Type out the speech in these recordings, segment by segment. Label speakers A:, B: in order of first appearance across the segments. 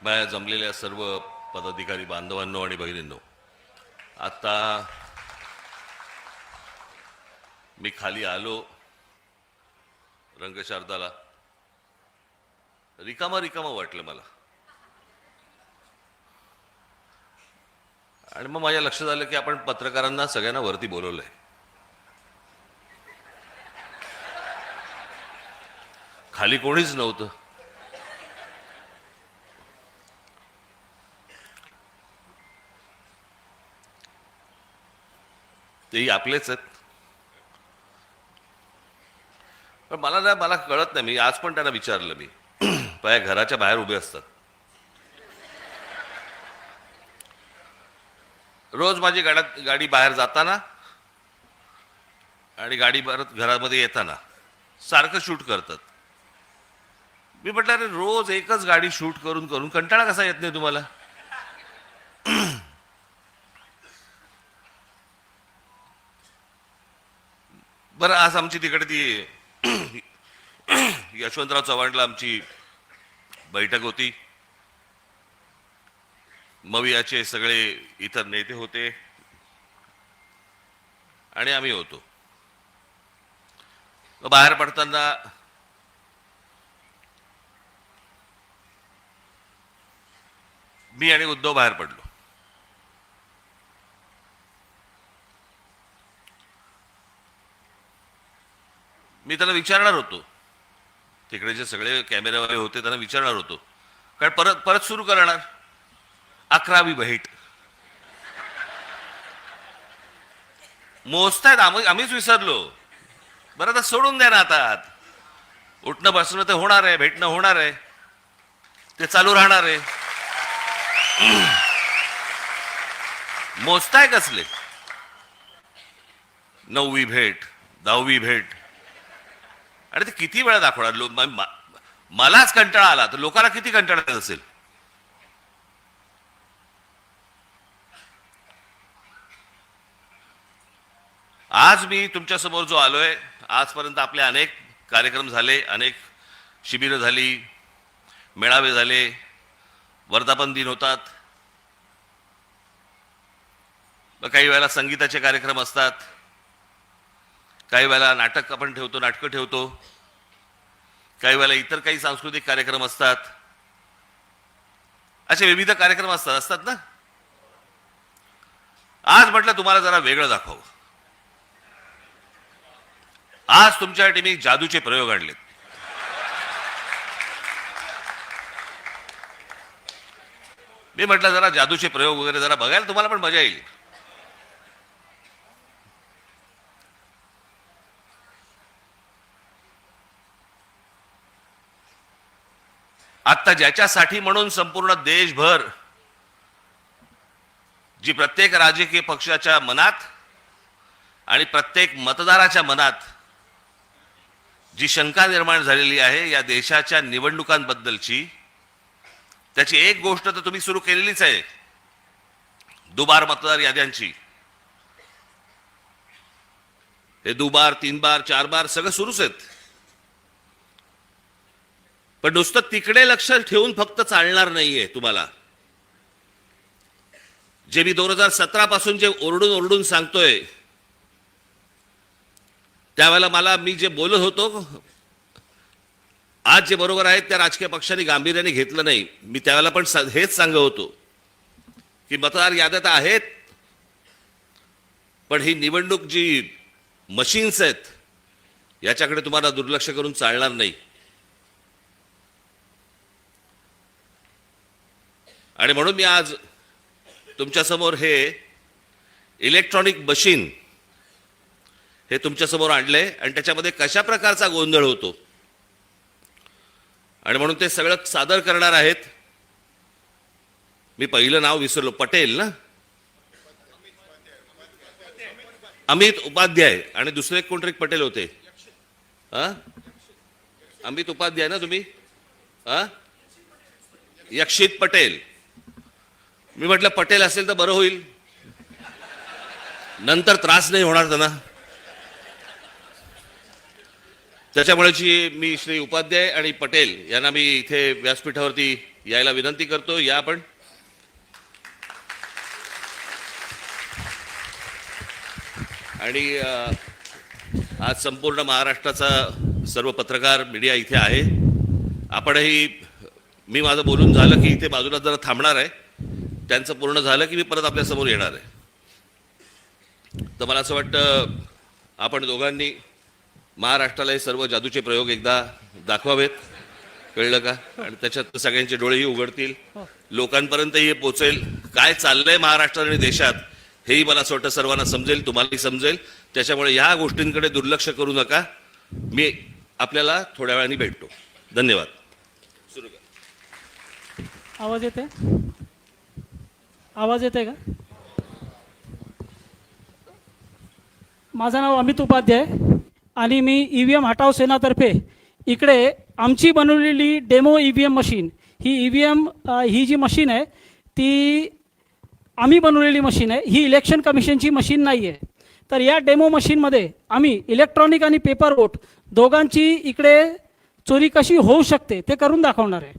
A: बाहेर जमलेल्या सर्व पदाधिकारी बांधवांनो आणि भगिनींनो, आता मी खाली आलो रंगशारदाला, रिकामा रिकामा वाटलं मला. आणि मग माझ्या लक्षात आलं की आपण पत्रकारांना सगळ्यांना वरती बोलवलंय. खाली कोणीच नव्हतं. तेही आपलेच आहेत. पण मला कळत नाही. मी आज पण त्यांना विचारलं, मी माझ्या घराच्या बाहेर उभे असतात रोज. माझी गाडी बाहेर जाताना आणि गाडी परत घरामध्ये येताना सारखं शूट करतात. मी म्हटलं, अरे रोज एकच गाडी शूट करून करून कंटाळा कसा येत नाही तुम्हाला? बरं, आज आमची तिकडे ती यशवंतराव चव्हाणला आमची बैठक होती. मवियाचे सगळे इतर नेते होते आणि आम्ही होतो. बाहेर पडताना मी आणि उद्धव बाहेर पडलो. मी त्याला विचारणार होतो, तिकडे जे सगळे कॅमेरावाले होते त्यांना विचारणार होतो, कारण परत परत सुरू करणार 11वी भेट मोजतायत. आम्हीच विसरलो. बरं, आता सोडून द्या ना. आता उठणं बसणं तर होणार आहे, भेटणं होणार आहे, ते चालू राहणार आहे. मोजताय कसले? 9वी भेट, 10वी भेट, आणि ते किती वेळा दाखवणार? मलाच कंटाळा आला तर लोकांना किती कंटाळा येत असेल? आज मी तुमच्या समोर जो आलोय, आजपर्यंत आपले अनेक कार्यक्रम झाले, अनेक शिबिरं झाली, मेळावे झाले, वर्धापन दिन होतात, काही वेळेला संगीताचे कार्यक्रम असतात, काही वेळेला नाटक आपण ठेवतो, नाटकं ठेवतो, काही वेळेला इतर काही सांस्कृतिक कार्यक्रम असतात. असे विविध कार्यक्रम असतात ना. आज म्हटलं तुम्हाला जरा वेगळं दाखवावं. आज तुमच्यासाठी मी जादूचे प्रयोग आणलेत. मी म्हटलं जरा जादूचे प्रयोग वगैरे जरा बघायला तुम्हाला पण मजा येईल. आता ज्याच्यासाठी म्हणून संपूर्ण देशभर जी प्रत्येक राजकीय पक्षाच्या मनात आणि प्रत्येक मतदाराच्या मनात जी शंका निर्माण झालेली आहे या देशाच्या निवडणुकांबद्दलची, त्याची एक गोष्ट तर तुम्ही सुरू केलेलीच आहे, दुबार मतदार याद्यांची. हे दुबार, 3 बार, 4 बार सगळं सुरूच आहेत. पण नुसतं तिकडे लक्ष ठेवून फक्त चालणार नाहीये तुम्हाला. जे मी 2017 पासून जे ओरडून ओरडून सांगतोय, त्यावेळेला मी जे बोलत होतो, आज जे बरोबर आहे त्या राजकीय पक्षांनी गांभीर्याने घेतलं नाही. मी त्यावेळेला पण हेच सांगत होतो की मतदार याद्या तर आहेत, पण ही निवडणूक जी मशीन्स आहेत याच्याकडे तुम्हाला दुर्लक्ष करून चालणार नाही. आणि म्हणून मी आज तुमच्यासमोर हे इलेक्ट्रॉनिक मशीन हे तुमच्यासमोर आणले आणि त्याच्यामध्ये कशा प्रकारचा गोंधळ होतो आणि म्हणून ते सगळं सादर करणार आहेत. मी पहिलं नाव विसरलो, पटेल ना, अमित उपाध्याय, आणि दुसरे कोणतरी पटेल होते. अमित उपाध्याय ना तुम्ही? यक्षित पटेल. मी म्हटलं पटेल असेल तर बरं होईल, नंतर त्रास नाही होणार त्यांना. त्याच्यामुळे मी श्री उपाध्याय आणि पटेल यांना मी इथे व्यासपीठावरती यायला विनंती करतो. या आपण. आणि आज संपूर्ण महाराष्ट्राचा सर्व पत्रकार मीडिया इथे आहे. आपणही, मी माझं बोलून झालं की इथे बाजूला जरा थांबणार आहे, त्यांचं पूर्ण झालं की मी परत आपल्या समोर येणार आहे. तर मला असं वाटतं आपण दोघांनी महाराष्ट्राला हे सर्व जादूचे प्रयोग एकदा दाखवावेत, कळलं का? आणि त्याच्यात सगळ्यांचे डोळेही उघडतील, लोकांपर्यंतही हे पोचेल. काय चाललंय महाराष्ट्र आणि देशात हेही मला असं वाटतं सर्वांना समजेल, तुम्हालाही समजेल. त्याच्यामुळे ह्या गोष्टींकडे दुर्लक्ष करू नका. मी आपल्याला थोड्या वेळाने भेटतो. धन्यवाद. सुरू कर.
B: आवाज येते? आवाज येते का? माझं नाव अमित उपाध्याय आणि मी EVM हटाव सेनातर्फे इकडे आमची बनवलेली डेमो EVM मशीन, ही EVM ही जी मशीन आहे ती आम्ही बनवलेली मशीन आहे. ही इलेक्शन कमिशनची मशीन नाही आहे. तर या डेमो मशीनमध्ये आम्ही इलेक्ट्रॉनिक आणि पेपर वोट दोघांची इकडे चोरी कशी होऊ शकते ते करून दाखवणार आहे.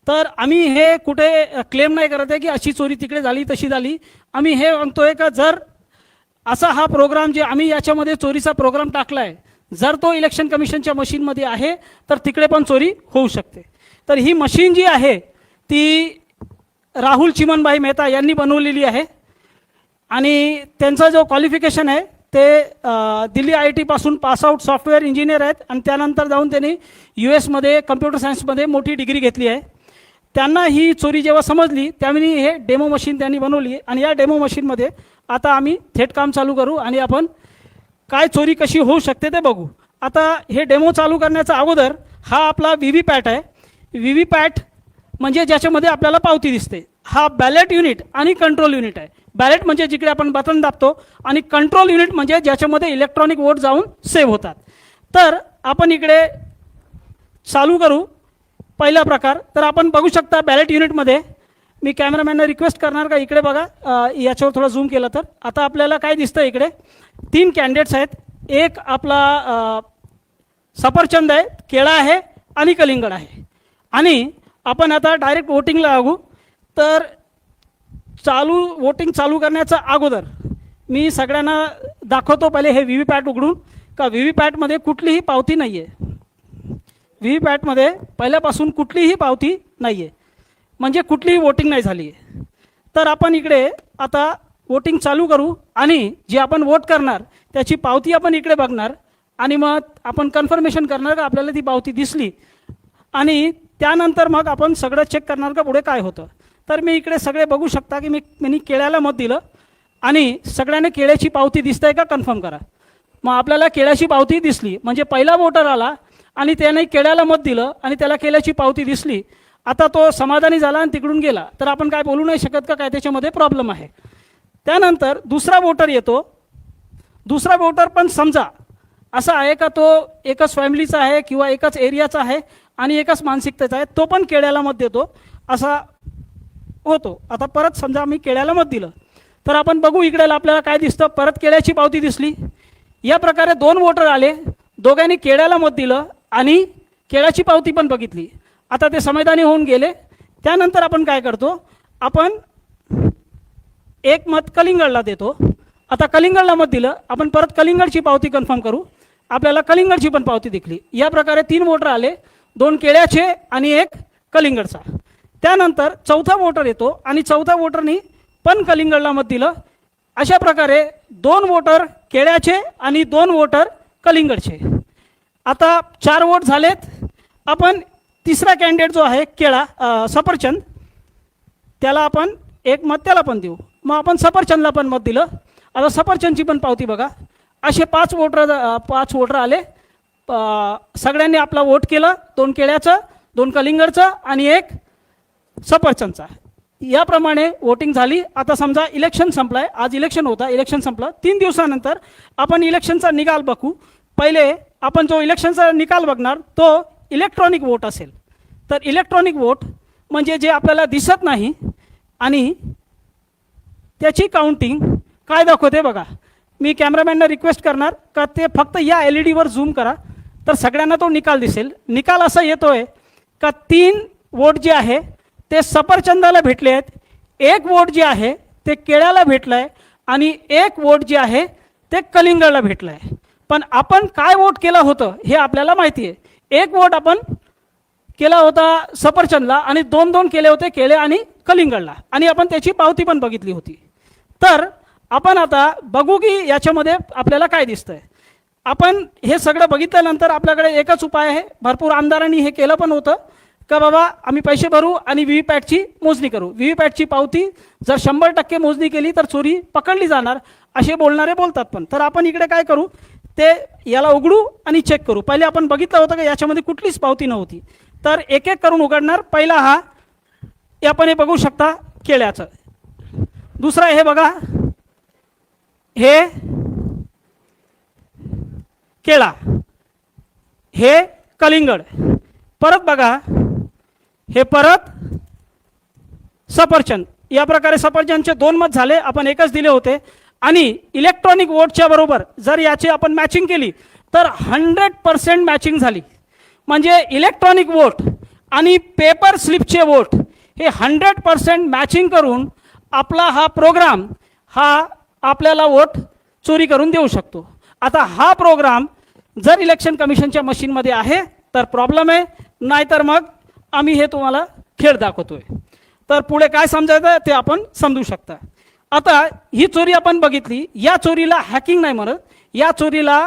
B: तर आम्ही हे कुठे क्लेम नाही करत आहे की अशी चोरी तिकडे झाली तशी झाली. आम्ही हे म्हणतोय का जर असा हा प्रोग्राम जे आम्ही याच्यामध्ये चोरीचा प्रोग्राम टाकला आहे, जर तो इलेक्शन कमिशनच्या मशीनमध्ये आहे तर तिकडे पण चोरी होऊ शकते. तर ही मशीन जी आहे ती राहुल चिमनभाई मेहता यांनी बनवलेली आहे आणि त्यांचा जो क्वालिफिकेशन आहे ते दिल्ली IIT पासून पासआउट सॉफ्टवेअर इंजिनियर आहेत आणि त्यानंतर जाऊन त्यांनी US मध्ये कम्प्युटर सायन्समध्ये मोठी डिग्री घेतली आहे. त्यांना ही चोरी जेव्हा समजली त्यावेळी हे डेमो मशीन त्यांनी बनवली आणि या डेमो मशीनमध्ये आता आम्ही थेट काम चालू करू आणि आपण काय चोरी कशी होऊ शकते ते बघू. आता हे डेमो चालू करण्याचा अगोदर हा आपला VVPAT आहे. VVPAT म्हणजे ज्याच्यामध्ये आपल्याला पावती दिसते. हा बॅलेट युनिट आणि कंट्रोल युनिट आहे. बॅलेट म्हणजे जिकडे आपण बटन दाबतो आणि कंट्रोल युनिट म्हणजे ज्याच्यामध्ये इलेक्ट्रॉनिक वोट जाऊन सेव्ह होतात. तर आपण इकडे चालू करू पहिला प्रकार. तर आपण बघू शकता बॅलेट युनिटमध्ये, मी कॅमेरामॅनला रिक्वेस्ट करणार का इकडे बघा, याच्यावर थोडं झूम केलं तर आता आपल्याला काय दिसतं, इकडे 3 कॅन्डिडेट्स आहेत. एक आपला सफरचंद आहे, केळा आहे आणि कलिंगड आहे. आणि आपण आता डायरेक्ट वोटिंगला लागू. तर वोटिंग चालू करण्याच्या अगोदर मी सगळ्यांना दाखवतो पहिले हे VVPAT उघडून का VVPATमध्ये कुठलीही पावती नाही आहे. VVPATमध्ये पहिल्यापासून कुठलीही पावती नाही आहे, म्हणजे कुठलीही वोटिंग नाही झाली आहे. तर आपण इकडे आता वोटिंग चालू करू आणि जे आपण वोट करणार त्याची पावती आपण इकडे बघणार आणि मग आपण कन्फर्मेशन करणार का आपल्याला ती पावती दिसली आणि त्यानंतर मग आपण सगळं चेक करणार का पुढे काय होतं. तर मी इकडे सगळे बघू शकता की मी केळ्याला मत दिलं आणि सगळ्यांनी केळ्याची पावती दिसतंय का कन्फर्म करा. मग आपल्याला केळ्याची पावती दिसली म्हणजे पहिला वोटर आला आणि त्याने केळ्याला मत दिलं आणि त्याला केळ्याची पावती दिसली. आता तो समाधानी झाला आणि तिकडून गेला तर आपण काय बोलू नाही शकत का काय त्याच्यामध्ये प्रॉब्लेम आहे. त्यानंतर दुसरा वोटर येतो. दुसरा वोटर पण समजा असा आहे का तो एकच फॅमिलीचा आहे किंवा एकच एरियाचा आहे आणि एकच मानसिकतेचा आहे, तो पण केळ्याला मत देतो असा होतो. आता परत समजा मी केळ्याला मत दिलं तर आपण बघू इकडे आपल्याला काय दिसतं, परत केळ्याची पावती दिसली. या प्रकारे 2 वोटर आले, दोघांनी केळ्याला मत दिलं आणि केळ्याची पावती पण बघितली. आता ते समाधानी होऊन गेले. त्यानंतर आपण काय करतो, आपण एक मत कलिंगडला देतो. आता कलिंगडला मत दिलं, आपण परत कलिंगडची पावती कन्फर्म करू. आपल्याला कलिंगडची पण पावती दिसली. या प्रकारे 3 वोटर आले, 2 केळ्याचे आणि 1 कलिंगडचा. त्यानंतर चौथा वोटर येतो आणि चौथा वोटरनी पण कलिंगडला मत दिलं. अशा प्रकारे 2 वोटर केळ्याचे आणि 2 वोटर कलिंगडचे. आता 4 वोट झालेत. आपण तिसरा कॅन्डिडेट जो आहे केळा सफरचंद, त्याला आपण 1 मत त्याला पण देऊ. मग आपण सफरचंदला पण मत दिलं. आता सफरचंदची पण पावती बघा. असे 5 वोटर आले. सगळ्यांनी आपला वोट केला, 2 केळ्याचं, 2 कलिंगडचं आणि 1 सफरचंदचा. याप्रमाणे वोटिंग झाली. आता समजा इलेक्शन संपलाय, आज इलेक्शन होता, इलेक्शन संपलं. 3 दिवसानंतर आपण इलेक्शनचा निकाल बघू. पहिले आपण जो इलेक्शनचा निकाल बघणार तो इलेक्ट्रॉनिक वोट असेल तर इलेक्ट्रॉनिक वोट म्हणजे जे आपल्याला दिसत नाही आणि त्याची काउंटिंग काय दाखवते बघा. मी कॅमेरामॅनला रिक्वेस्ट करणार का ते फक्त या LED वर झूम करा तर सगळ्यांना तो निकाल दिसेल. निकाल असा येतोय का 3 वोट जे आहे ते सफरचंदाला भेटले आहेत, 1 वोट जे आहे ते केळ्याला भेटलं आहे आणि 1 वोट जे आहे ते कलिंगडला भेटलं आहे. पण आपण काय वोट केलं होतं हे आपल्याला माहिती आहे. 1 वोट आपण केला होता सफरचंदला आणि 2 केले होते केळे आणि कलिंगडला आणि आपण त्याची पावती पण बघितली होती. तर आपण आता बघू की याच्यामध्ये आपल्याला काय दिसतंय. आपण हे सगळं बघितल्यानंतर आपल्याकडे एकच उपाय आहे. भरपूर आमदारांनी हे केलं पण होतं का बाबा आम्ही पैसे भरू आणि VVPATची मोजणी करू. VVPATची पावती जर 100% मोजणी केली तर चोरी पकडली जाणार असे बोलणारे बोलतात. पण तर आपण इकडे काय करू ते याला उघडू आणि चेक करू. पहिले आपण बघितलं होतं की याच्यामध्ये कुठलीच पावती नव्हती. तर एक एक करून उघडणार. पहिला हा आपण हे बघू शकता केळ्याचं. दुसरा हे बघा हे केळा, हे कलिंगड. परत बघा हे परत सफरचंद. या प्रकारे सफरचंदचे 2 मत झाले, आपण एकच दिले होते. आणि इलेक्ट्रॉनिक वोटच्या बरोबर जर याची आपण मॅचिंग केली तर 100% मॅचिंग झाली. म्हणजे इलेक्ट्रॉनिक वोट आणि पेपर स्लिपचे वोट हे 100% मॅचिंग करून आपला हा प्रोग्राम हा आपल्याला वोट चोरी करून देऊ शकतो. आता हा प्रोग्राम जर इलेक्शन कमिशनच्या मशीनमध्ये आहे तर प्रॉब्लेम आहे, नाहीतर मग आम्ही हे तुम्हाला खेळ दाखवतोय. तर पुढे काय समजायचं ते आपण समजू शकता. आता ही चोरी आपण बघितली. या चोरीला हॅकिंग नाही म्हणत, या चोरीला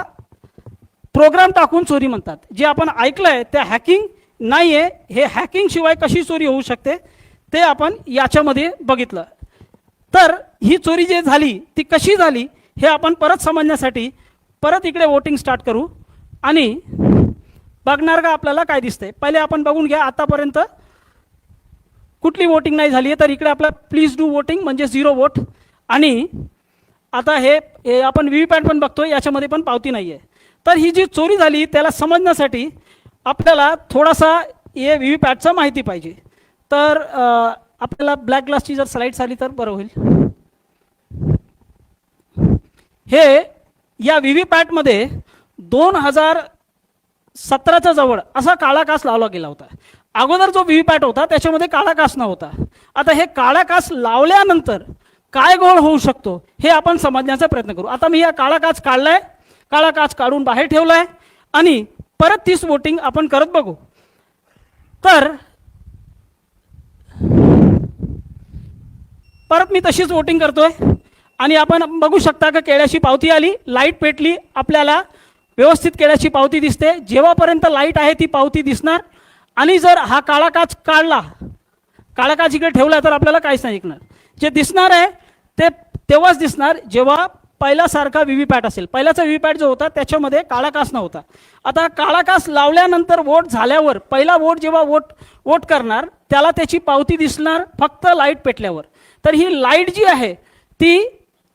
B: प्रोग्राम टाकून चोरी म्हणतात. जे आपण ऐकलंय ते हॅकिंग नाही आहे. हे हॅकिंग शिवाय कशी चोरी होऊ शकते ते आपण याच्यामध्ये बघितलं. तर ही चोरी जे झाली ती कशी झाली हे आपण परत समजण्यासाठी परत इकडे वोटिंग स्टार्ट करू आणि बघणार का आपल्याला काय दिसतंय. पहिले आपण बघून घ्या आतापर्यंत कुठली वोटिंग नाही झाली आहे. तर इकडे आपला प्लीज डू वोटिंग म्हणजे 0 वोट. आणि आता हे आपण VVPAT पण बघतोय, याच्यामध्ये पण पावती नाही आहे. तर ही जी चोरी झाली त्याला समजण्यासाठी आपल्याला थोडासा हे VVPATचं माहिती पाहिजे. तर आपल्याला ब्लॅक ग्लासची जर स्लाईड्स आली तर बरं होईल. हे या VVPATमध्ये 2017च्या जवळ असा काळा कास लावला गेला होता. अगोदर जो VVPAT होता त्याच्यामध्ये काळा कास नव्हता. आता हे काळा कास लावल्यानंतर काय गोळ होऊ शकतो हे आपण समजण्याचा प्रयत्न करू. आता मी हा काळा काच काढलाय, काळा काच काढून बाहेर ठेवलाय आणि परत 30 वोटिंग आपण करत बघू. तर परत मी तशीच वोटिंग करतोय आणि आपण बघू शकता की केळ्याची पावती आली, लाईट पेटली, आपल्याला व्यवस्थित केळ्याची पावती दिसते. जेव्हापर्यंत लाईट आहे ती पावती दिसणार. आणि जर हा काळा काच काढला, काळा काच इकडे ठेवला तर आपल्याला काहीच नाही दिसणार. जे दिसणार आहे ते तेव्हाच दिसणार जेव्हा पहिल्यासारखा VVPAT असेल. पहिल्याचा VVPAT जो होता त्याच्यामध्ये काळा कास नव्हता. आता काळा कास लावल्यानंतर वोट झाल्यावर पहिला वोट जेव्हा वोट करणार त्याला त्याची पावती दिसणार फक्त लाईट पेटल्यावर. तर ही लाईट जी आहे ती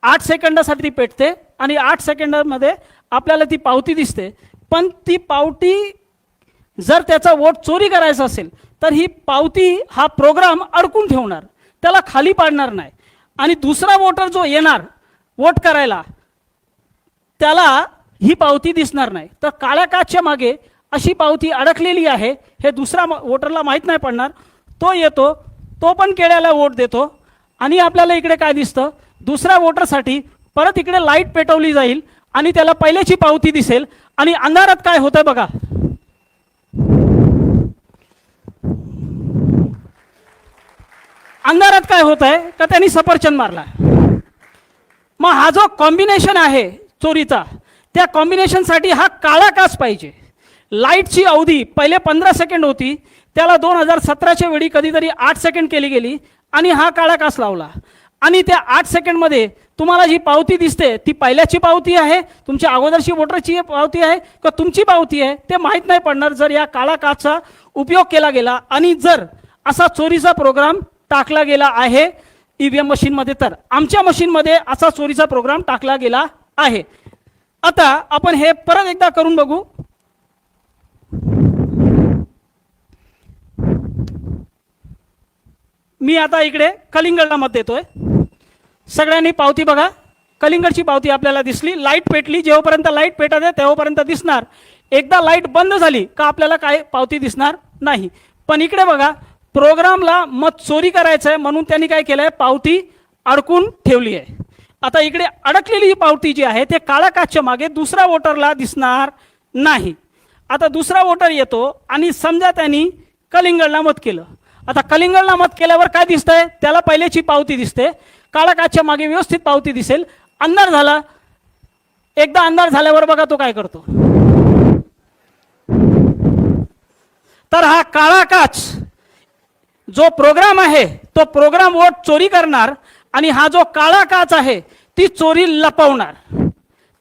B: 8 सेकंदासाठी ती पेटते आणि 8 सेकंदामध्ये आपल्याला ती पावती दिसते. पण ती पावती जर त्याचा वोट चोरी करायचा असेल तर ही पावती हा प्रोग्राम अडकून ठेवणार, त्याला खाली पाडणार नाही. आणि दुसरा वोटर जो येणार वोट करायला त्याला ही पावती दिसणार नाही. तर काळ्या काचच्या मागे अशी पावती अडकलेली आहे हे दुसरा वोटरला माहीत नाही पडणार. तो येतो, तो पण केळ्याला वोट देतो आणि आपल्याला इकडे काय दिसतं, दुसऱ्या वोटरसाठी परत इकडे लाईट पेटवली जाईल आणि त्याला पहिल्याची पावती दिसेल. आणि अंधारात काय होतं बघा, अंधारात काय होत आहे का त्यांनी सफरचंद मारला. मग हा जो कॉम्बिनेशन आहे चोरीचा त्या कॉम्बिनेशनसाठी हा काळा काच पाहिजे. लाईटची अवधी पहिले 15 सेकंड होती, त्याला 2017च्या वेळी कधीतरी 8 सेकंड केली गेली आणि हा काळा काच लावला. आणि त्या 8 सेकंडमध्ये तुम्हाला जी पावती दिसते ती पहिल्याची पावती आहे, तुमच्या अगोदरची वोटरची पावती आहे का तुमची पावती आहे ते माहीत नाही पडणार जर या काळा काचचा उपयोग केला गेला आणि जर असा चोरीचा प्रोग्राम टाकला गेला आहे EVM मशीनमध्ये. तर आमच्या मशीनमध्ये असा चोरीचा प्रोग्राम टाकला गेला आहे. आता आपण हे परत एकदा करून बघू. मी आता इकडे कलिंगडला मत देतोय. सगळ्यांनी पावती बघा. कलिंगडची पावती आपल्याला दिसली. लाईट पेटली. जेव्हापर्यंत लाईट पेटत आहे तेव्हापर्यंत दिसणार. एकदा लाईट बंद झाली का आपल्याला काय पावती दिसणार नाही. पण इकडे बघा, प्रोग्रामला मत चोरी करायचं आहे म्हणून त्यांनी काय केलंय, पावती अडकून ठेवली आहे. आता इकडे अडकलेली ही पावती जी आहे ते काळ्या काचच्या मागे दुसरा वोटरला दिसणार नाही. आता दुसरा वोटर येतो आणि समजा त्यांनी कलिंगडला मत केलं. आता कलिंगडला मत केल्यावर काय दिसतंय, त्याला पहिल्याची पावती दिसते. काळ्या काचच्या मागे व्यवस्थित पावती दिसेल. अंधार झाला. एकदा अंधार झाल्यावर बघा तो काय करतो. तर हा काळा काच जो प्रोग्राम आहे तो प्रोग्राम वोट चोरी करणार आणि हा जो काळा काच आहे ती चोरी लपवणार.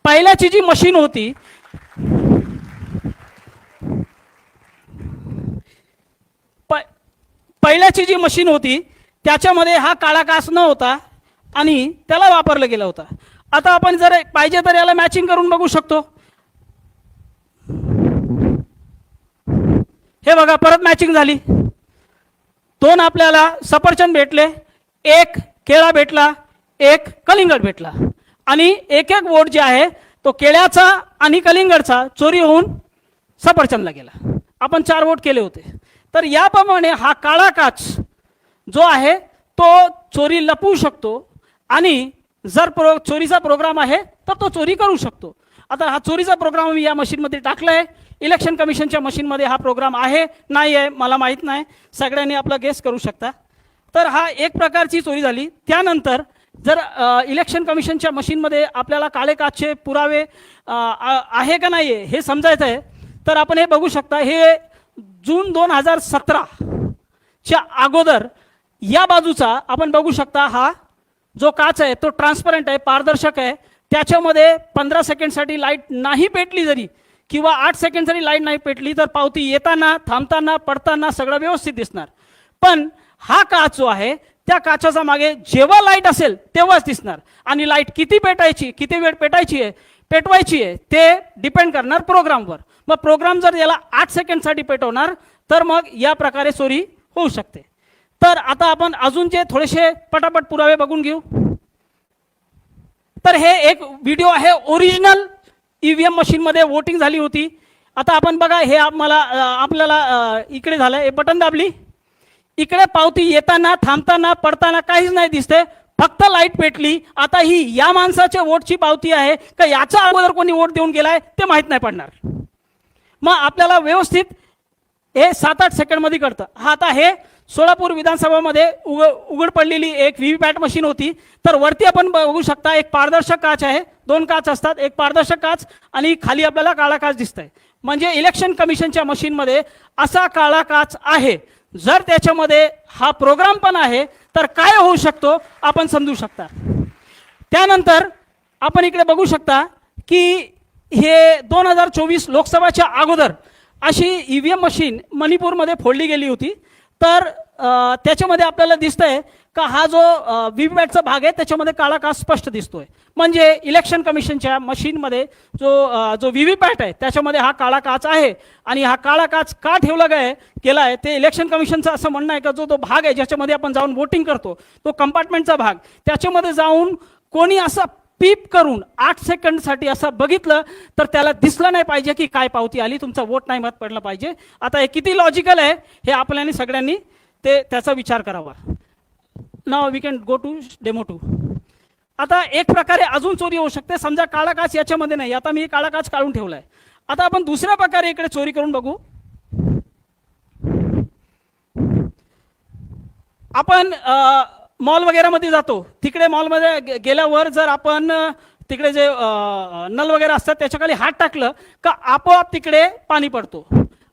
B: पहिल्याची जी मशीन होती पहिल्याची जी मशीन होती त्याच्यामध्ये हा काळा काच न होता आणि त्याला वापरलं गेलं होतं. आता आपण जर पाहिजे तर याला मॅचिंग करून बघू शकतो. हे बघा, परत मॅचिंग झाली. दोन आपल्याला सफरचंद भेटले, एक केळा भेटला, एक कलिंगड भेटला आणि एक एक वोट जे आहे तो केळ्याचा आणि कलिंगडचा चोरी होऊन सफरचंदला गेला. आपण 4 वोट केले होते. तर याप्रमाणे हा काळा काच जो आहे तो चोरी लपवू शकतो आणि जर चोरीचा प्रोग्राम आहे तर तो चोरी करू शकतो. आता हा चोरीचा प्रोग्राम मी या मशीनमध्ये टाकलाय. इलेक्शन कमिशनच्या मशीनमध्ये हा प्रोग्राम आहे नाही आहे मला माहीत नाही. सगळ्यांनी आपला गेस करू शकता. तर हा एक प्रकारची चोरी झाली. त्यानंतर जर इलेक्शन कमिशनच्या मशीनमध्ये आपल्याला काळे काचचे पुरावे आहे का नाही हे समजायचं आहे तर आपण हे बघू शकता. हे जून 2017च्या अगोदर या बाजूचा आपण बघू शकता. हा जो काच आहे तो ट्रान्सपरंट आहे, पारदर्शक आहे. त्याच्यामध्ये 15 सेकंडसाठी लाईट नाही पेटली जरी किंवा 8 सेकंड जरी लाईट नाही पेटली तर पावती येताना, थांबताना, पडताना सगळं व्यवस्थित दिसणार. पण हा काच जो आहे त्या काचाचा मागे जेव्हा लाईट असेल तेव्हाच दिसणार आणि लाईट किती पेटायची, किती वेळ पेटवायची आहे ते डिपेंड करणार प्रोग्रामवर. मग प्रोग्राम जर याला 8 सेकंडसाठी पेटवणार तर मग या प्रकारे चोरी होऊ शकते. तर आता आपण अजून जे थोडेसे पटापट पुरावे बघून घेऊ. तर हे एक व्हिडिओ आहे. ओरिजिनल ईव्हीएम मशीनमध्ये वोटिंग झाली होती. आता आपण बघा, हे आपल्याला इकडे झालं. हे बटन दाबली, इकडे पावती येताना, थांबताना, पडताना काहीच नाही दिसते, फक्त लाईट पेटली. आता ही या माणसाच्या वोटची पावती आहे का याच्या अगोदर कोणी वोट देऊन गेलाय ते माहीत नाही पडणार. मग आपल्याला व्यवस्थित हे 7-8 सेकंडमध्ये कळतं. हा आता हे सोलापूर विधानसभामध्ये उघड पडलेली एक व्हीव्हीपॅट मशीन होती. तर वरती आपण बघू शकता एक पारदर्शक काच आहे. 2 काच असतात, एक पारदर्शक काच आणि खाली आपल्याला काळा काच दिसतंय. म्हणजे इलेक्शन कमिशनच्या मशीनमध्ये असा काळा काच आहे. जर त्याच्यामध्ये हा प्रोग्राम पण आहे तर काय होऊ शकतो आपण समजू शकता. त्यानंतर आपण इकडे बघू शकता की हे 2024 लोकसभाच्या अगोदर अशी ईव्हीएम मशीन मणिपूरमध्ये फोडली गेली होती. तर त्याच्यामध्ये आपल्याला दिसतंय का हा जो व्हीव्हीपॅटचा भाग आहे त्याच्यामध्ये काळा काच स्पष्ट दिसतोय. म्हणजे इलेक्शन कमिशनच्या मशीनमध्ये जो व्हीव्हीपॅट आहे त्याच्यामध्ये हा काळा काच आहे. आणि हा काळा काच का ठेवला गेला आहे ते इलेक्शन कमिशनचं असं म्हणणं आहे का जो भाग आहे ज्याच्यामध्ये आपण जाऊन वोटिंग करतो तो कंपार्टमेंटचा भाग, त्याच्यामध्ये जाऊन कोणी असं पीप करून 8 सेकंडसाठी असं बघितलं तर त्याला दिसलं नाही पाहिजे की काय पावती आली, तुमचा वोट नाही मत पडला पाहिजे. आता हे किती लॉजिकल आहे हे आपल्याला सगळ्यांनी त्याचा विचार करावा. Now we can go to demo 2. आता एक प्रकारे अजून चोरी होऊ शकते. समजा काळा काच याच्यामध्ये नाही, आता मी काळा काच काढून ठेवलाय. आता आपण दुसऱ्या प्रकारे इकडे चोरी करून बघू. आपण मॉल वगैरे मध्ये जातो, तिकडे मॉलमध्ये गेल्यावर जर आपण तिकडे जे नल वगैरे असतात त्याच्याखाली हात टाकलं का आपोआप तिकडे पाणी पडतो.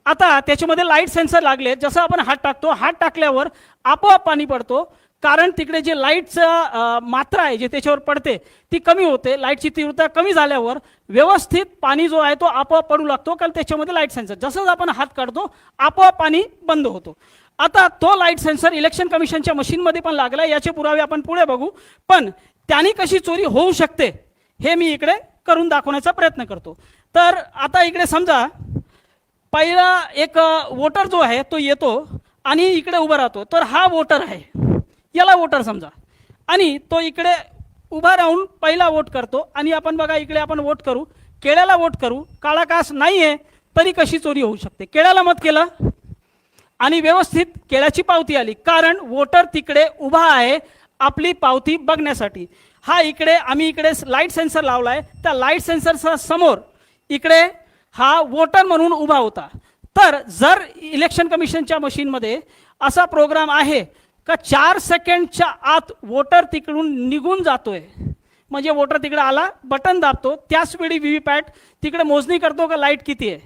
B: आता त्याच्यामध्ये लाईट सेन्सर लागले, जसं आपण हात टाकतो, हात टाकल्यावर आपोआप पाणी पडतो. कारण तिकडे जे लाईटचं मात्रा आहे जे त्याच्यावर पडते ती कमी होते. लाईटची तीव्रता कमी झाल्यावर व्यवस्थित पाणी जो आहे तो आपोआप पडू लागतो, कारण त्याच्यामध्ये लाईट सेन्सर, जसंच आपण हात काढतो आपोआप पाणी बंद होतो. आता तो लाईट सेन्सर इलेक्शन कमिशनच्या मशीनमध्ये पण लागला. याचे पुरावे आपण पुढे बघू. पण त्याने कशी चोरी होऊ शकते हे मी इकडे करून दाखवण्याचा प्रयत्न करतो. तर आता इकडे समजा पहिला एक वोटर जो आहे तो येतो आणि इकडे उभा राहतो. तर हा वोटर आहे. याला वोटर समजा, आणि तो इकडे उभा राहून पहिला वोट करतो, आणि आपण बघा इकडे आपण वोट करू, केळ्याला वोट करू, काळा कास नाही आहे तरी कशी चोरी होऊ शकते? केळ्याला मत केलं आणि व्यवस्थित केळ्याची पावती आली, कारण वोटर तिकडे उभा आहे आपली पावती बघण्यासाठी. हा इकडे आम्ही इकडे लाईट सेन्सर लावला आहे, त्या लाईट सेन्सरच्या समोर इकडे हा वोटर म्हणून उभा होता. तर जर इलेक्शन कमिशनच्या मशीनमध्ये असा प्रोग्राम आहे का 4 सेकंडच्या आत वोटर तिकडून निघून जातोय, म्हणजे वोटर तिकडे आला, बटन दाबतो, त्याच वेळी व्हीव्हीपॅट तिकडे मोजणी करतो का लाईट किती आहे,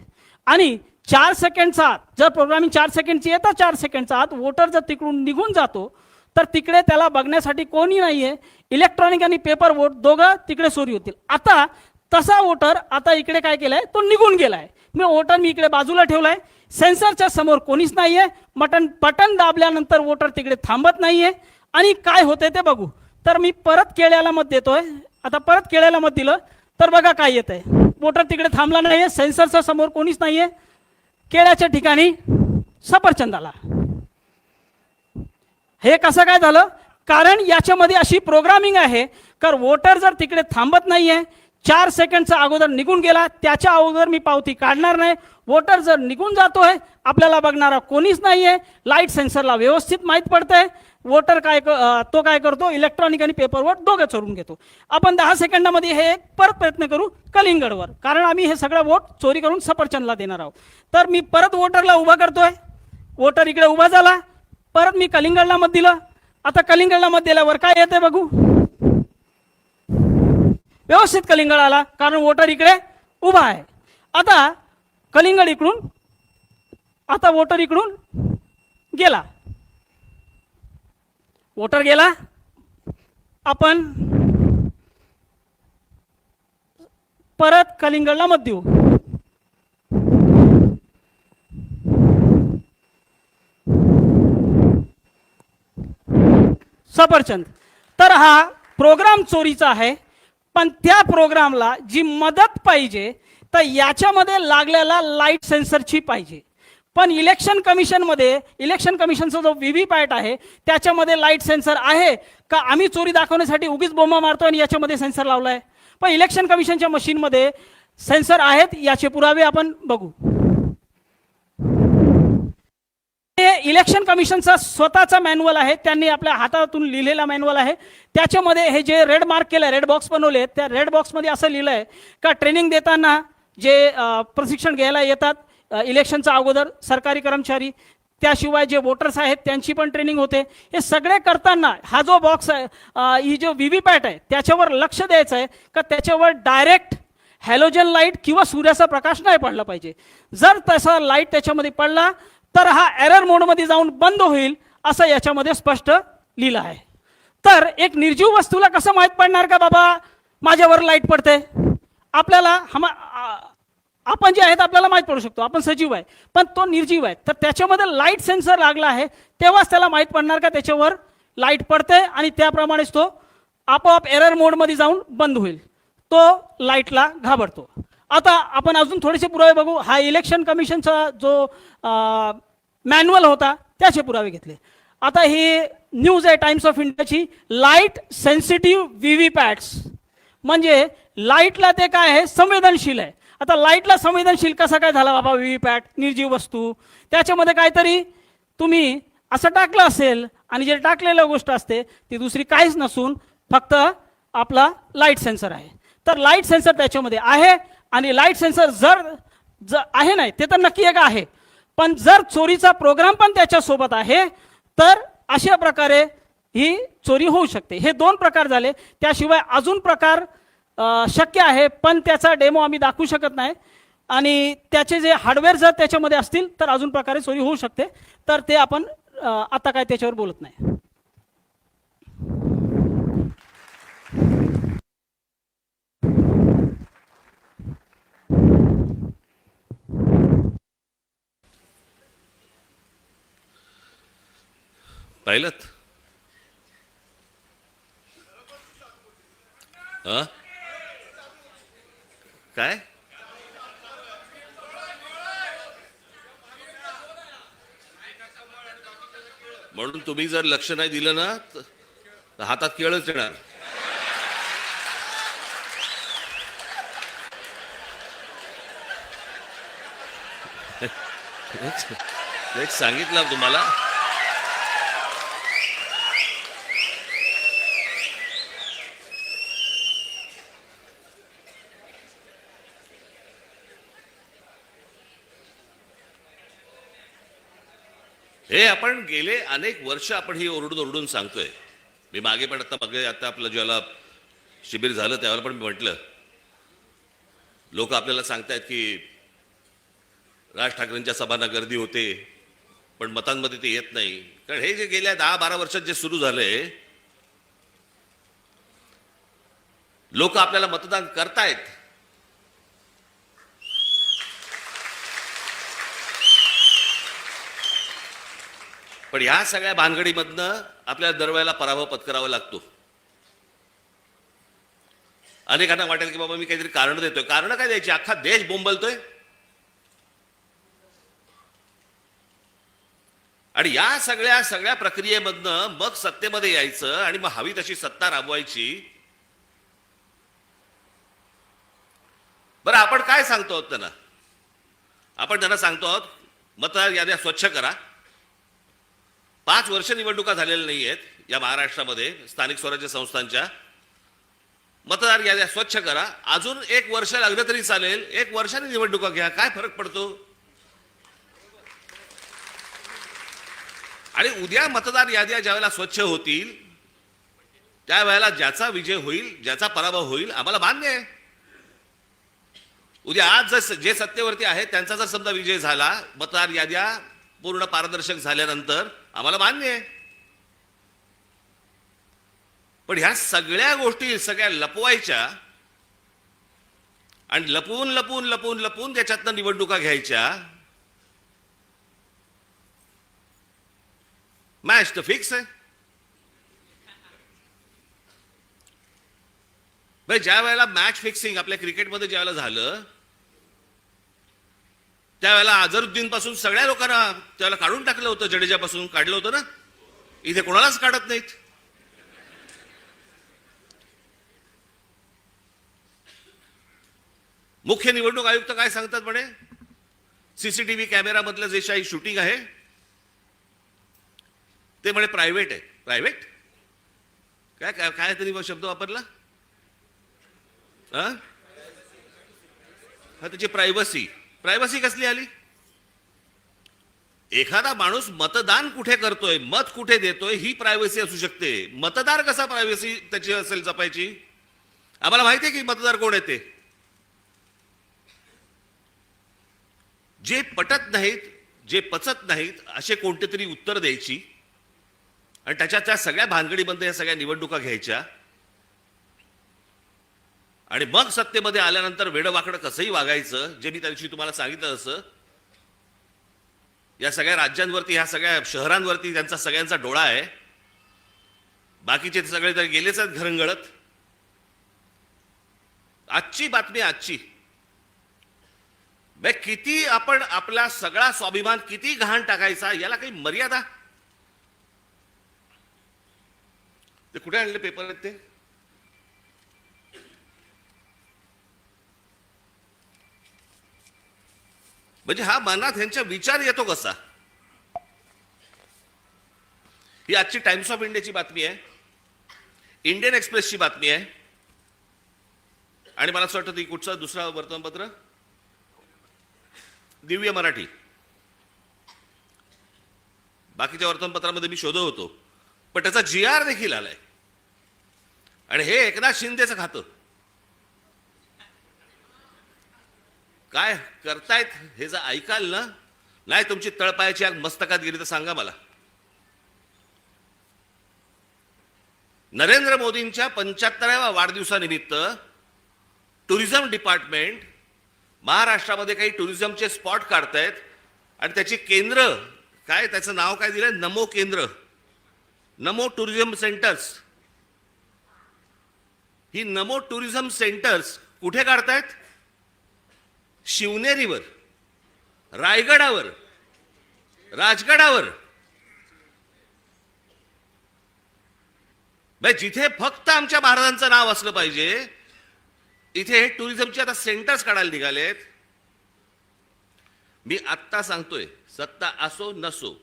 B: आणि 4 सेकंडचा आत जर प्रोग्रामिंग 4 सेकंडची आहे तर 4 सेकंडचा आत वोटर जर तिकडून निघून जातो तर तिकडे त्याला बघण्यासाठी कोणी नाही आहे. इलेक्ट्रॉनिक आणि पेपर वोट दोघं तिकडे चोरी होतील. आता तसा वोटर आता इकडे काय केलाय, तो निघून गेलाय. वोटर मी इकडे बाजूला ठेवलाय, सेन्सरच्या समोर कोणीच नाहीये, बटन दाबल्यानंतर वोटर तिकडे थांबत नाहीये, आणि काय होते ते बघू. तर मी परत केळ्याला मत देतोय. आता परत केळ्याला मत दिलं तर बघा काय येत आहे, वोटर तिकडे थांबला नाहीये, सेन्सरच्या समोर कोणीच नाहीये, केळ्याच्या ठिकाणी सफरचंदाला. हे कसं काय झालं? कारण याच्यामध्ये अशी प्रोग्रामिंग आहे का वोटर जर तिकडे थांबत नाहीये, 4 सेकंडचा अगोदर निघून गेला, त्याच्या अगोदर मी पावती काढणार नाही. वोटर जर निघून जातोय, आपल्याला बघणारा कोणीच नाहीये, लाईट सेन्सरला व्यवस्थित माहीत पडतंय, वोटर तो काय करतो, इलेक्ट्रॉनिक आणि पेपर वोट दोघं चोरून घेतो. आपण 10 सेकंदामध्ये हे एक परत प्रयत्न करू कलिंगडवर, कारण आम्ही हे सगळं वोट चोरी करून सफरचंदला देणार आहोत. तर मी परत वोटरला उभा करतोय, वोटर इकडे उभा झाला, परत मी कलिंगडला मत दिलं. आता कलिंगडला मत दिल्यावर काय येते बघू, व्यवस्थित कलिंगड आला, कारण वोटर इकडे उभा आहे. आता कलिंगड इकडून, आता वोटर इकडून गेला, वोटर गेला, आपण परत कलिंगडला मत देऊ. सफरचंद. तर हा प्रोग्राम चोरीचा आहे, पण त्या प्रोग्रामला जी मदत पाहिजे तर याच्यामध्ये लागलेला लाईट सेन्सरची पाहिजे. पण इलेक्शन कमिशनचा जो व्हीव्हीपॅट आहे त्याच्यामध्ये लाईट सेन्सर आहे का? आम्ही चोरी दाखवण्यासाठी उगीच बोंबा मारतो आणि याच्यामध्ये सेन्सर लावलाय. पण इलेक्शन कमिशनच्या मशीनमध्ये सेन्सर आहेत, याचे पुरावे आपण बघू. हे इलेक्शन कमिशनचा स्वतःचा मॅन्युअल आहे, त्यांनी आपल्या हातातून लिहिलेला मॅन्युअल आहे. त्याच्यामध्ये हे जे रेड मार्क केलं, रेड बॉक्स बनवले, त्या रेड बॉक्समध्ये असं लिहिलं आहे का ट्रेनिंग देताना जे प्रशिक्षण घ्यायला येतात इलेक्शनच्या अगोदर सरकारी कर्मचारी, त्याशिवाय जे वोटर्स आहेत त्यांची पण ट्रेनिंग होते. हे सगळे करताना हा जो बॉक्स आहे, ही जो व्हीव्हीपॅट आहे त्याच्यावर लक्ष द्यायचं आहे का त्याच्यावर डायरेक्ट हॅलोजन लाईट किंवा सूर्याचा प्रकाश नाही पडला पाहिजे. जर तसा लाईट त्याच्यामध्ये पडला तर हा एरर मोडमध्ये जाऊन बंद होईल, असं याच्यामध्ये स्पष्ट लिहिलं आहे. तर एक निर्जीव वस्तूला कसं माहीत पडणार का बाबा माझ्यावर लाईट पडते? आपल्याला आपण जे आहेत आपल्याला माहीत पडू शकतो, आपण सजीव आहे, पण तो निर्जीव आहे. तर त्याच्यामध्ये लाईट सेन्सर लागला आहे, तेव्हाच त्याला माहीत पडणार का त्याच्यावर लाईट पडते, आणि त्याप्रमाणेच तो आपोआप एरर मोडमध्ये जाऊन बंद होईल, तो लाईटला घाबरतो. आता आपण अजून थोडेसे पुरावे बघू. हा इलेक्शन कमिशनचा जो मॅन्युअल होता त्याचे पुरावे घेतले. आता ही न्यूज आहे टाइम्स ऑफ इंडियाची, लाईट सेन्सिटिव्ह व्हीव्हीपॅट्स, म्हणजे लाईटला ते काय आहे, संवेदनशील आहे. आता लाईटला संवेदनशील कसा काय झाला बाबा व्हीव्हीपॅट, निर्जीव वस्तू, त्याच्यामध्ये काहीतरी तुम्ही असं टाकलं असेल, आणि जे टाकलेलं गोष्ट असते ती दुसरी काहीच नसून फक्त आपला लाईट सेन्सर आहे. तर लाईट सेन्सर त्याच्यामध्ये आहे, आणि लाईट सेन्सर जर आहे नाही ते तर नक्की एक आहे, पण जर चोरीचा प्रोग्राम पण त्याच्यासोबत आहे तर अशा प्रकारे ही चोरी होऊ शकते. हे 2 प्रकार झाले. त्याशिवाय अजून प्रकार शक्य आहे, पण त्याचा डेमो आम्ही दाखवू शकत नाही, आणि त्याचे जे हार्डवेअर जर त्याच्यामध्ये असतील तर अजून प्रकारे चोरी होऊ शकते. तर ते आपण आता काय त्याच्यावर बोलत नाही.
A: पाहिलं काय? म्हणून तुम्ही जर लक्ष नाही दिलं ना तर हातात केळच येणार. एक सांगितलं तुम्हाला. हे आपण गेले अनेक वर्ष आपण ही ओरडून ओरडून सांगतोय. मी मागे पण आता आपलं ज्याला शिबिर झालं त्यावेळेला पण मी म्हटलं, लोक आपल्याला सांगतायत की राज ठाकरेंच्या सभांना गर्दी होते पण मतांमध्ये ते येत नाही. कारण हे जे गेल्या 10-12 वर्षात जे सुरू झालंय, लोक आपल्याला मतदान करतायत, पण ह्या सगळ्या भानगडीमधनं आपल्याला दरवेळेला पराभव पत्करावा लागतो. अनेकांना वाटेल की बाबा मी काहीतरी कारण देतोय. कारण काय द्यायची, अख्खा देश बोंबलतोय. आणि या सगळ्या प्रक्रियेमधनं मग सत्तेमध्ये यायचं आणि मग हवी तशी सत्ता राबवायची. बरं, आपण काय सांगतो आहोत त्यांना? आपण त्यांना सांगतो आहोत मतदार याद्या स्वच्छ करा. 5 वर्ष निवडणुका झालेल्या नाही आहेत या महाराष्ट्रामध्ये स्थानिक स्वराज्य संस्थांच्या. मतदार याद्या स्वच्छ करा. अजून 1 वर्ष लागलं तरी चालेल. 1 वर्षाने निवडणुका घ्या, काय फरक पडतो? आणि उद्या मतदार याद्या ज्यावेळेला स्वच्छ होतील त्यावेळेला ज्याचा विजय होईल, ज्याचा पराभव होईल, आम्हाला मान्य आहे. उद्या आज जे सत्तेवरती आहेत त्यांचा जर समजा विजय झाला, मतदार याद्या पूर्ण पारदर्शक झाल्यानंतर, आम्हाला मान्य आहे. पण ह्या सगळ्या गोष्टी सगळ्या लपवायच्या आणि लपवून लपवून लपवून लपवून त्याच्यातनं निवडणुका घ्यायच्या. मॅच तर फिक्स आहे. भाई, ज्या वेळेला मॅच फिक्सिंग आपल्या क्रिकेटमध्ये ज्या वेळेला झालं त्यावेळेला अझरुद्दीन पासून सगळ्या लोकांना त्यावेळेला काढून टाकलं होतं. जडेजापासून काढलं होतं ना. इथे कोणालाच काढत नाहीत. मुख्य निवडणूक आयुक्त काय सांगतात म्हणे, सीसीटीव्ही कॅमेरा मधलं जे काही शूटिंग आहे ते म्हणे प्रायव्हेट आहे. प्रायव्हेट काय काय काय तरी शब्द वापरला हा. त्याची प्रायव्हसी. प्रायव्हसी कसली आली? एखादा माणूस मतदान कुठे करतोय, मत कुठे देतोय, ही प्रायव्हसी असू शकते. मतदार कसा प्रायव्हसी त्याची असेल जपायची? आम्हाला माहिती आहे की मतदार कोण आहे ते. जे पटत नाहीत, जे पचत नाहीत असे कोणते तरी उत्तर द्यायची आणि त्या सगळ्या भानगडीमध्ये या सगळ्या निवडणुका घ्यायच्या आणि मग सत्तेमध्ये आल्यानंतर वेडवाकडं कसंही वागायचं. जे मी त्या दिवशी तुम्हाला सांगितलं तसं या सगळ्या राज्यांवरती, ह्या सगळ्या शहरांवरती त्यांचा सगळ्यांचा डोळा आहे. बाकीचे सगळे तर गेलेच आहेत घरंगळत. आजची बातमी, आजची किती आपण आपला सगळा स्वाभिमान किती घाण टाकायचा, याला काही मर्यादा? ते कुठे आणले पेपर आहेत ते? म्हणजे हा मनात ह्यांचा विचार येतो कसा? ही आजची टाइम्स ऑफ इंडियाची बातमी आहे, इंडियन एक्सप्रेसची बातमी आहे आणि मला असं वाटतं ती कुठचं दुसरा वर्तमानपत्र, दिव्य मराठी. बाकीच्या वर्तमानपत्रामध्ये मी शोधत होतो पण त्याचा GR देखील आलाय आणि हे एकनाथ शिंदेचं खातं. काय करतायत हे जर ऐकाल ना, नाही तुमची तळपायाची आग मस्तकात गेली तर सांगा मला. नरेंद्र मोदींच्या 75व्या वाढदिवसानिमित्त टुरिझम डिपार्टमेंट महाराष्ट्रामध्ये काही टुरिझमचे स्पॉट काढतायत आणि त्याची केंद्र काय, त्याचं नाव काय दिलंय, नमो केंद्र, नमो टुरिझम सेंटर्स. ही नमो टुरिझम सेंटर्स कुठे काढतायत? शिवनेरीवर, रायगडावर, राजगडावर. जिथे फक्त आमच्या महाराजांचं नाव असलं पाहिजे, इथे टुरिझमचे आता सेंटर्स काढायला निघालेत. मी आत्ता सांगतोय, सत्ता असो नसो,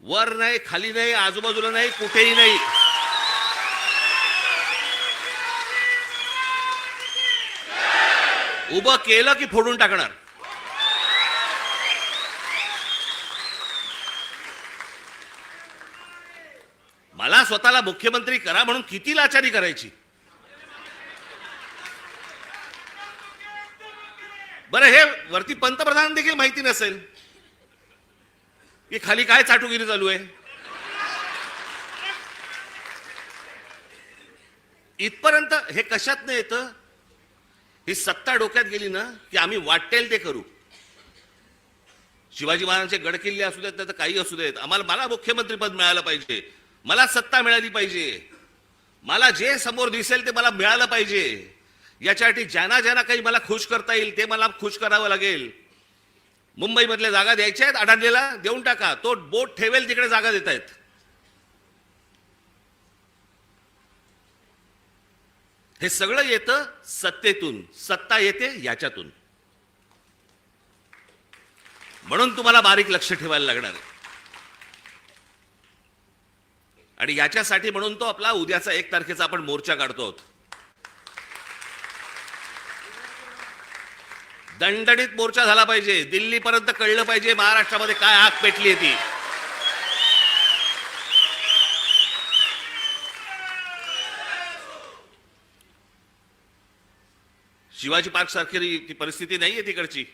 A: वर नाही, खाली नाही, आजूबाजूला नाही, कुठेही नाही, उभं केलं की फोडून टाकणार. मला स्वतःला मुख्यमंत्री करा म्हणून किती लाचारी करायची. बरं, हे वरती पंतप्रधान देखील माहिती नसेल की खाली काय चाटुगिरी चालू आहे. इथपर्यंत हे कशात नाही येतं. ही सत्ता डोक्यात गेली ना की आम्ही वाटेल ते करू. शिवाजी महाराजांचे गडकिल्ले असू देत, तर काही असू देत, मला मुख्यमंत्रीपद मिळालं पाहिजे, मला सत्ता मिळाली पाहिजे, मला जे समोर दिसेल ते मला मिळालं पाहिजे. याच्यासाठी ज्यांना ज्यांना काही मला खुश करता येईल ते मला खुश करावं लागेल. मुंबईमधल्या जागा द्यायच्या आहेत, अडाणलेला देऊन टाका, तो बोट ठेवेल तिकडे जागा देत आहेत. हे सगळं येतं सत्तेतून, सत्ता येते याच्यातून. म्हणून तुम्हाला बारीक लक्ष ठेवायला लागणार आहे. आणि याच्यासाठी म्हणून तो आपला उद्याचा 1 तारखेचा आपण मोर्चा काढतो आहोत. दणदणीत मोर्चा झाला पाहिजे. दिल्लीपर्यंत कळलं पाहिजे महाराष्ट्रामध्ये काय आग पेटली ती. शिवाजी पार्क सारखी ती परिस्थिती नाहीये तिकडची.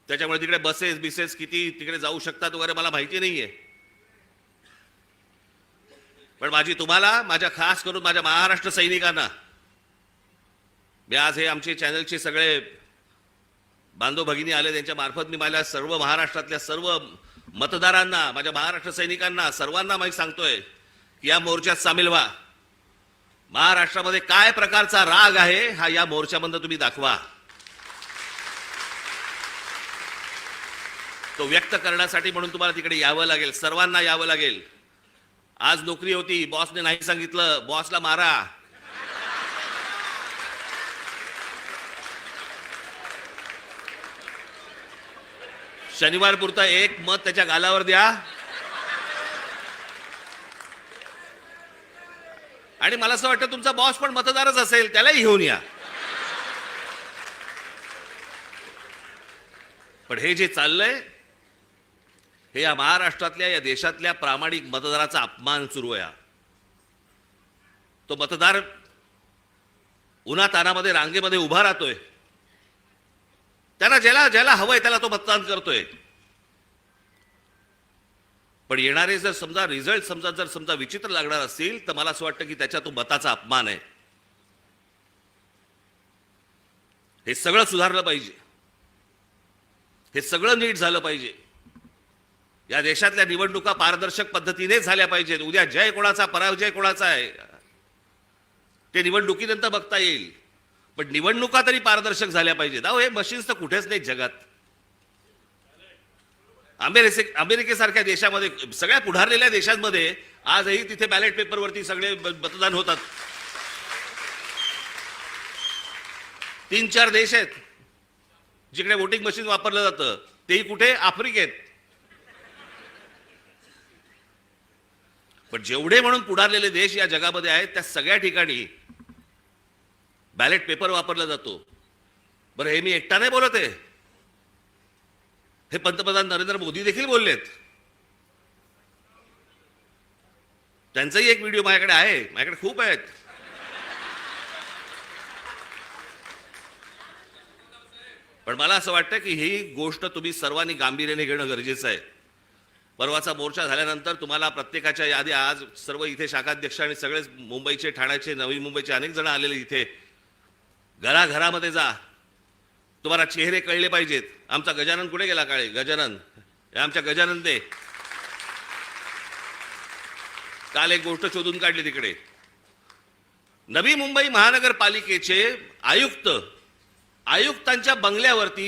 A: त्याच्यामुळे तिकडे बसेस किती तिकडे जाऊ शकतात वगैरे मला माहिती नाहीये. पण तुम्हाला, माझ्या खास करून माझ्या महाराष्ट्र सैनिकांना, मी आज हे आमचे चॅनलचे सगळे बांधव भगिनी आले, त्यांच्या मार्फत मी माझ्या सर्व महाराष्ट्रातल्या सर्व मतदारांना, माझ्या महाराष्ट्र सैनिकांना, सर्वांना मी सांगतोय की या मोर्चात सामील व्हा. महाराष्ट्रामध्ये काय प्रकारचा राग आहे हा या मोर्चामध्ये तुम्ही दाखवा. तो व्यक्त करण्यासाठी म्हणून तुम्हाला तिकडे यावं लागेल, सर्वांना यावं लागेल. आज नोकरी होती, बॉसने नाही सांगितलं, बॉसला मारा. शनिवार पुरता 1 मत त्याच्या गालावर द्या. आणि मला असं वाटतं तुमचा बॉस पण मतदारच असेल, त्यालाही घेऊन या. पण हे जे चाललंय हे या महाराष्ट्रातल्या, या देशातल्या प्रामाणिक मतदाराचा अपमान सुरू आहे. तो मतदार उन्हातानामध्ये रांगेमध्ये उभा राहतोय, त्याला ज्याला हवंय त्याला तो मतदान करतोय. पण येणारे जर समजा रिझल्ट समजा विचित्र लागणार असतील तर मला असं वाटतं की त्याच्या तो मताचा अपमान आहे. हे सगळं सुधारलं पाहिजे, हे सगळं नीट झालं पाहिजे. या देशातल्या निवडणुका पारदर्शक पद्धतीने झाल्या पाहिजेत. उद्या जय कोणाचा पराजय कोणाचा आहे ते निवडणुकीनंतर बघता येईल, पण निवडणुका तरी पारदर्शक झाल्या पाहिजेत. अहो, हे मशीन्स तर कुठेच नाहीत जगात. अमेरिकेसारख्या देशामध्ये, सगळ्या पुढारलेल्या देशांमध्ये आजही तिथे बॅलेट पेपरवरती सगळे मतदान होतात. 3-4 देश आहेत जिकडे वोटिंग मशीन वापरलं जातं, तेही कुठे? आफ्रिकेत. पण जेवढे म्हणून पुढारलेले देश या जगामध्ये आहेत त्या सगळ्या ठिकाणी बॅलेट पेपर वापरला जातो. बरं, हे मी एकटा नाही बोलत आहे, हे पंतप्रधान नरेंद्र मोदी देखील बोललेत. त्यांचाही एक व्हिडिओ माझ्याकडे आहे, माझ्याकडे खूप आहेत. पण मला असं वाटतं की ही गोष्ट तुम्ही सर्वांनी गांभीर्याने घेणं गरजेचं आहे. परवाचा मोर्चा झाल्यानंतर तुम्हाला प्रत्येकाच्या यादी, आज सर्व इथे शाखाध्यक्ष आणि सगळेच मुंबईचे, ठाण्याचे, नवी मुंबईचे अनेक जण आलेले इथे, घराघरामध्ये जा, तुम्हाला चेहरे कळले पाहिजेत. आमचा गजानन कुठे गेला? काळे गजानन, हे आमच्या गजानन दे. काल एक गोष्ट शोधून काढली तिकडे. नवी मुंबई महानगरपालिकेचे आयुक्तांच्या बंगल्यावरती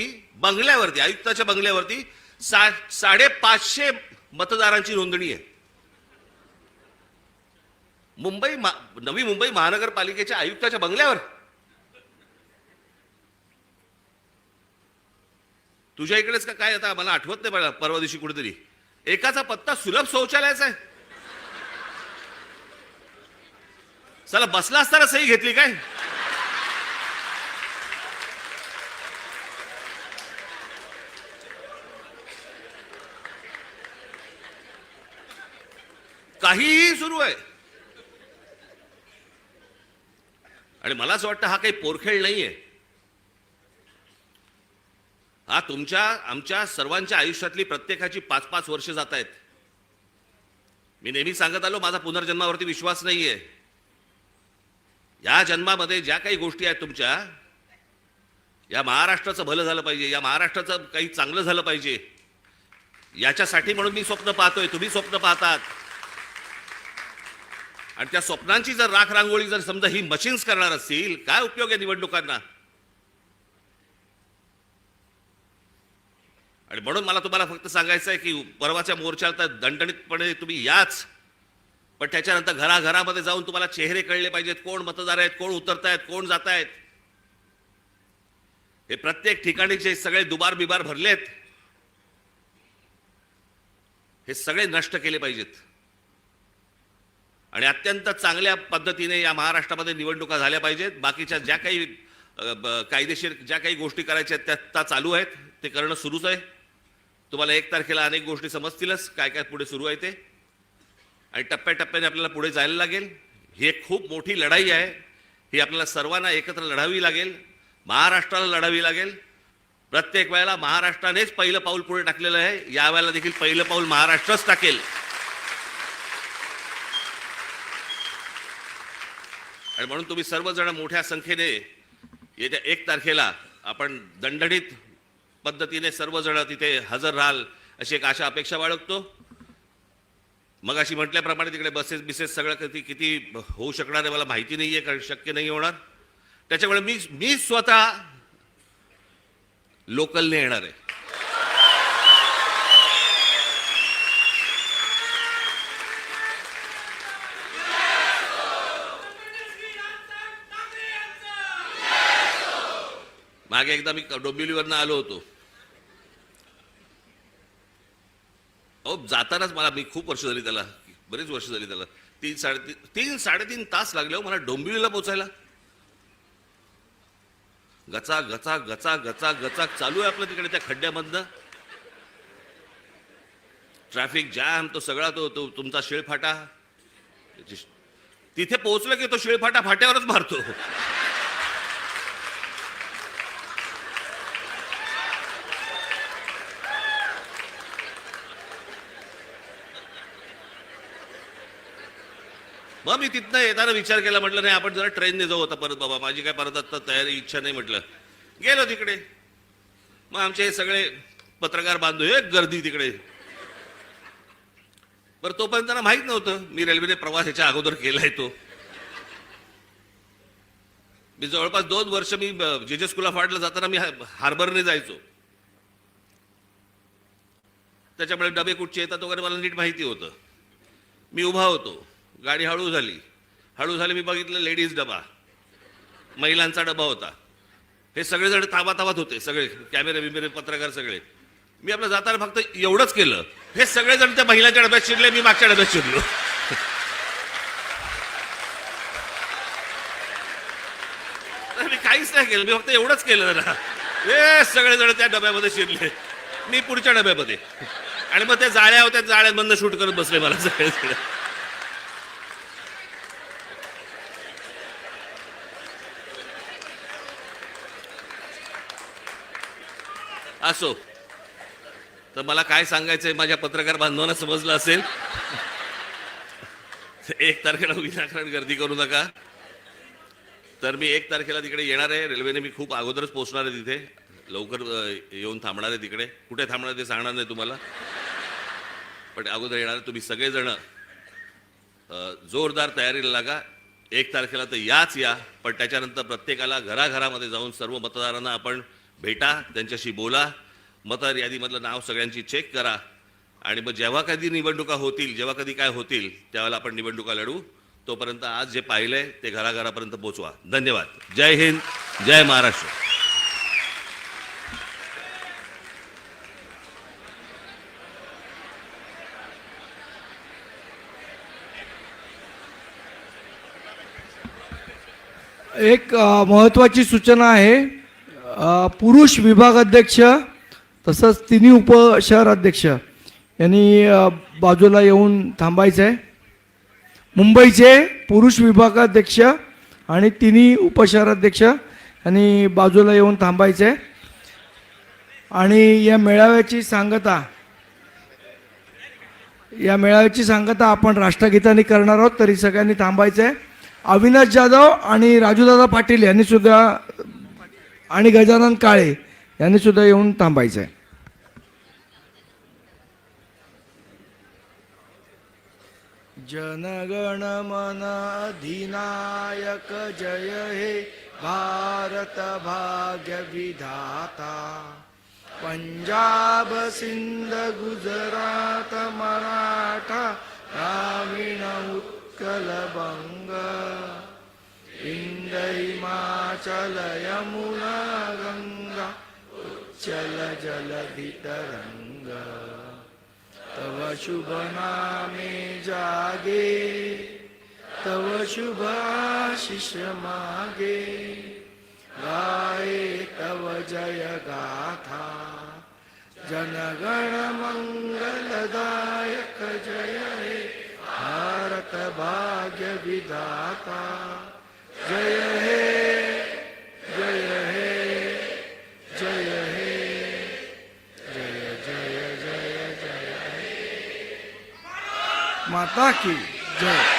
A: आयुक्ताच्या बंगल्यावरती 550 मतदारांची नोंदणी आहे. नवी मुंबई महानगरपालिकेच्या आयुक्ताच्या बंगल्यावर तुझ्या इकडेच का काय? आता मला आठवत नाही, मला परवा दिवशी कुठेतरी एकाचा पत्ता सुलभ शौचालयाचा आहे. चला बसला असताना सही घेतली काय? काहीही सुरू आहे. आणि मला असं वाटतं हा काही पोरखेळ नाहीये. हा तुमच्या आमच्या सर्वांच्या आयुष्यातली प्रत्येकाची 5-5 वर्ष जात आहेत. मी नेहमी सांगत आलो, माझा पुनर्जन्मावरती विश्वास नाहीये. या जन्मामध्ये ज्या काही गोष्टी आहेत तुमच्या, या महाराष्ट्राचं भलं झालं पाहिजे, या महाराष्ट्राचं काही चांगलं झालं पाहिजे, याच्यासाठी म्हणून मी स्वप्न पाहतोय, तुम्ही स्वप्न पाहतात. आणि त्या स्वप्नांची जर राख रांगोळी जर समजा ही मशीन्स करणार असतील, काय उपयोग आहे निवडणुकांना? आणि म्हणून मला तुम्हाला फक्त सांगायचं आहे की परवाच्या मोर्चाला दणदणीतपणे तुम्ही याच, पण त्याच्यानंतर घराघरामध्ये जाऊन तुम्हाला चेहरे कळले पाहिजेत, कोण मतदार आहेत, कोण उतरतायत, कोण जात आहेत. हे प्रत्येक ठिकाणी जे सगळे दुबार बिबार भरलेत, हे सगळे नष्ट केले पाहिजेत. आणि अत्यंत चांगल्या पद्धतीने या महाराष्ट्रामध्ये निवडणुका झाल्या पाहिजेत. बाकीच्या ज्या काही कायदेशीर ज्या काही गोष्टी करायच्या आहेत त्या चालू आहेत, ते करणं सुरूच आहे. तुम्हाला 1 तारखेला अनेक गोष्टी समजतीलच काय काय पुढे सुरू आहे ते. आणि टप्प्याटप्प्याने आपल्याला पुढे जायला लागेल. ही एक खूप मोठी लढाई आहे. ही आपल्याला सर्वांना एकत्र लढावी लागेल, महाराष्ट्राला लढावी लागेल. प्रत्येक वेळेला महाराष्ट्रानेच पहिलं पाऊल पुढे टाकलेलं आहे. यावेळेला देखील पहिलं पाऊल महाराष्ट्रच टाकेल. आणि म्हणून तुम्ही सर्वजण मोठ्या संख्येने येत्या 1 तारखेला आपण दणदणीत पद्धतीने सर्वजण तिथे हजर राहाल अशी एक आशा अपेक्षा बाळगतो. मग अशी म्हटल्याप्रमाणे तिकडे बसेस बिसेस सगळं किती होऊ शकणार आहे मला माहिती नाहीये, कारण शक्य नाही होणार. त्याच्यामुळे मी स्वतः लोकलने येणार आहे. मागे एकदा मी डोंबिवलीवरनं आलो होतो. जातानाच मला, मी खूप वर्ष झाली त्याला, बरेच वर्ष झाली त्याला, 3-3.5 तास लागले हो मला डोंबिवलीला पोहोचायला. गचा गचा गचा गचा गचा चालू आहे आपलं तिकडे त्या खड्ड्यामधनं. ट्रॅफिक जॅम, तो सगळा तो तुमचा शिळफाटा. तिथे पोहोचलं की तो शिळफाटा फाट्यावरच मारतो. मग मी तिथनं येताना विचार केला, म्हटलं नाही आपण जरा ट्रेनने जाऊ आता परत. बाबा माझी काय परत आता तयारी इच्छा नाही. म्हटलं गेलो तिकडे. मग आमचे हे सगळे पत्रकार बांधव, एक गर्दी तिकडे. बरं तोपर्यंत त्यांना माहित नव्हतं मी रेल्वेने प्रवास ह्याच्या अगोदर केलाय तो. मी जवळपास 2 वर्ष मी जे स्कूल ऑफ आर्टला जाताना मी हार्बरने जायचो. त्याच्यामुळे डबे कुठचे येतात वगैरे मला नीट माहिती होतं. मी उभा होतो, गाडी हळू झाली, मी बघितलं लेडीज डबा, महिलांचा डबा होता. हे सगळेजण ताबाताबात होते, सगळे कॅमेरे बिमेरे पत्रकार सगळे. मी आपलं जाताना फक्त एवढंच केलं, हे सगळेजण त्या महिलांच्या डब्यात शिरले, मी मागच्या डब्यात शिरलो. मी काहीच नाही केलं, मी फक्त एवढंच केलं ना. हे सगळेजण त्या डब्यामध्ये शिरले, मी पुढच्या डब्यामध्ये. आणि मग ते जाळ्या होत्या, जाळ्यांमधनं शूट करत बसले मला सगळे. असो, तर मला काय सांगायचंय माझ्या पत्रकार बांधवांना समजलं असेल. 1 तारखेला विनाकारण गर्दी करू नका. तर मी 1 तारखेला तिकडे येणार आहे. रेल्वेने मी खूप अगोदरच पोहोचणार आहे तिथे, लवकर येऊन थांबणार आहे तिकडे. कुठे थांबणार ते सांगणार नाही तुम्हाला, पण अगोदर येणार. तुम्ही सगळेजण जोरदार तयारीला लागा. 1 तारखेला तर या, पण त्याच्यानंतर प्रत्येकाला घराघरामध्ये जाऊन सर्व मतदारांना आपण भेटा, त्यांच्याशी बोला, मतदार यादीमधलं नाव सगळ्यांची चेक करा. आणि मग जेव्हा कधी निवडणुका होतील, जेव्हा कधी काय होतील, त्यावेळेला आपण निवडणुका लढू. तोपर्यंत आज जे पाहिलंय ते घराघरापर्यंत पोचवा. धन्यवाद. जय हिंद, जय महाराष्ट्र.
C: एक महत्त्वाची सूचना आहे. पुरुष विभाग अध्यक्ष तसंच तिन्ही उपशहर अध्यक्ष यांनी बाजूला येऊन थांबायचं आहे. मुंबईचे पुरुष विभागाध्यक्ष आणि तिन्ही उपशहराध्यक्ष यांनी बाजूला येऊन थांबायचं आहे. आणि या मेळाव्याची सांगता आपण राष्ट्रगीताने करणार आहोत, तरी सगळ्यांनी थांबायचं आहे. अविनाश जाधव आणि राजूदादा पाटील यांनी सुद्धा आणि गजानन काळे यांनी सुद्धा येऊन थांबायचं आहे. जनगण मन अधिनायक जय हे भारत भाग्य विधाता. पंजाब सिंध गुजरात मराठा ग्रामीण उत्कल बंग. इंद हिमाचल यमुना गंगा उच्चल जलधि तरंग. तव शुभ नामे जागे तव शुभ आशीष मागे. गाये तव जय गाथा जनगण मंगलदायक जय हे भारत भाग्य विधाता. जय हे जय हे जय हे जय जय जय जय हे. माता की जय.